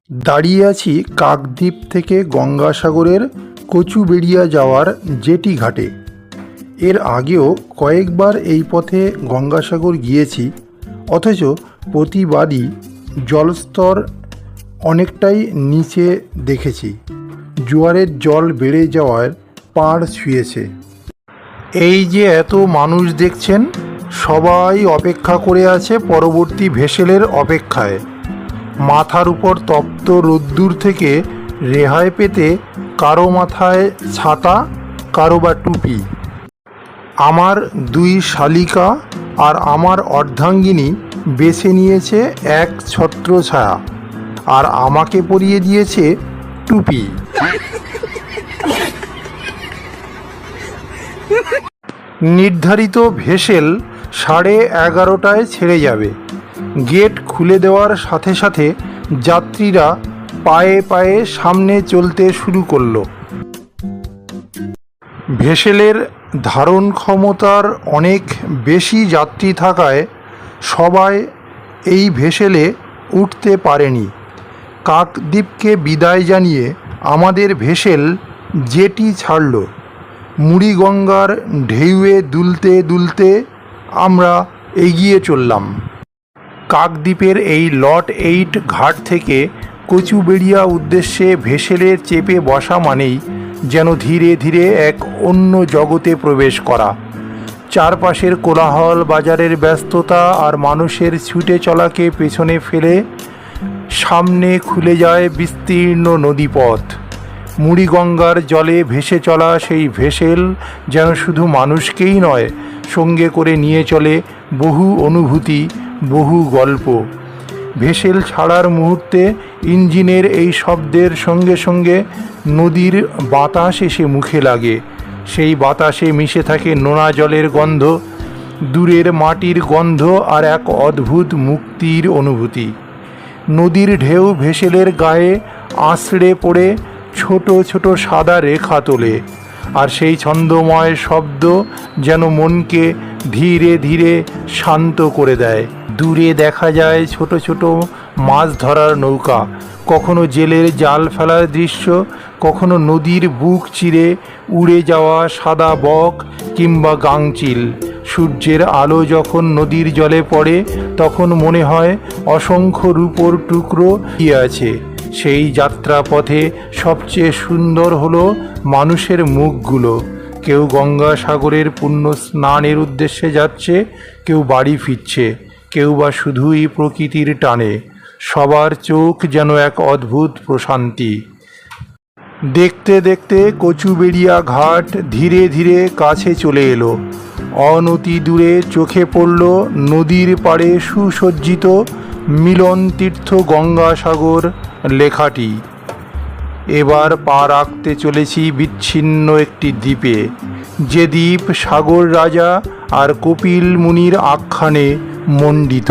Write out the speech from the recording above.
দাঁড়িয়ে আছি কাকদ্বীপ থেকে গঙ্গাসাগরের কচুবেড়িয়া যাওয়ার জেটি ঘাটে। এর আগেও কয়েকবার এই পথে গঙ্গাসাগর গিয়েছি, অথচ প্রতিবারই জলস্তর অনেকটাই নিচে দেখেছি। জোয়ারের জল বেড়ে যাওয়ার পাড় ছুঁয়েছে। এই যে এত মানুষ দেখছেন, সবাই অপেক্ষা করে আছে পরবর্তী ভেসেলের অপেক্ষায়। মাথার উপর তপ্ত রোদ্দুর থেকে রেহাই পেতে কারো মাথায় ছাতা, কারো বা টুপি। আমার দুই শালিকা আর আমার অর্ধাঙ্গিনী বেছে নিয়েছে এক ছত্রছায়া, আর আমাকে পরিয়ে দিয়েছে টুপি। নির্ধারিত ভেসেল 11:30টায় ছেড়ে যাবে। গেট খুলে দেওয়ার সাথে সাথে যাত্রীরা পায়ে পায়ে সামনে চলতে শুরু করলো। ভেসেলের ধারণ ক্ষমতার অনেক বেশি যাত্রী থাকায় সবাই এই ভেসেলে উঠতে পারেনি। কাকদ্বীপকে বিদায় জানিয়ে আমাদের ভেসেল জেটি ছাড়ল। মুড়িগঙ্গার ঢেউয়ে দুলতে দুলতে আমরা এগিয়ে চললাম। কাকদ্বীপের এই লট 8 ঘাট থেকে কচুবেড়িয়া উদ্দেশ্যে ভেসেলে চেপে বসা মানেই যেন ধীরে ধীরে এক অন্য জগতে প্রবেশ করা। চারপাশের কোলাহল, বাজারের ব্যস্ততা আর মানুষের ছুটে চলাকে পেছনে ফেলে সামনে খুলে যায় বিস্তীর্ণ নদীপথ। মুড়িগঙ্গার জলে ভেসে চলা সেই ভেসেল যেন শুধু মানুষকেই নয়, সঙ্গে করে নিয়ে চলে বহু অনুভূতি, বহু গল্প। ভেসেল ছাড়ার মুহূর্তে ইঞ্জিনের এই শব্দের সঙ্গে সঙ্গে নদীর বাতাস এসে মুখে লাগে। সেই বাতাসে মিশে থাকে নোনা জলের গন্ধ, দূরের মাটির গন্ধ আর এক অদ্ভুত মুক্তির অনুভূতি। নদীর ঢেউ ভেসেলের গায়ে আঁচড়ে পড়ে ছোট ছোট সাদা রেখা তোলে, আর সেই ছন্দময় শব্দ যেন মনকে ধীরে ধীরে শান্ত করে দেয়। দূরে দেখা যায় ছোট ছোট মাছ ধরার নৌকা, কখনো জেলের জাল ফেলার দৃশ্য, কখনো নদীর বুক চিরে উড়ে যাওয়া সাদা বক কিংবা গাংচিল। সূর্যের আলো যখন নদীর জলে পড়ে তখন মনে হয় অসংখ্য রূপোর টুকরো দিয়ে আছে। সেই যাত্রাপথে সবচেয়ে সুন্দর হলো মানুষের মুখগুলো। কেউ গঙ্গাসাগরের পুণ্য স্নানের উদ্দেশ্যে যাচ্ছে, কেউ বাড়ি ফিরছে, কেউ বা শুধুই প্রকৃতির টানে। সবার চোখ যেন এক অদ্ভুত প্রশান্তি। দেখতে দেখতে কচুবেড়িয়া ঘাট ধীরে ধীরে কাছে চলে এলো। অনতি দূরে চোখে পড়ল নদীর পাড়ে সুসজ্জিত মিলন তীর্থ গঙ্গাসাগর লেখাটি। এবার পা রাখতে চলেছি বিচ্ছিন্ন একটি দ্বীপে, যে দ্বীপ সাগর রাজা আর কপিল মুনির আখ্যানে মণ্ডিত।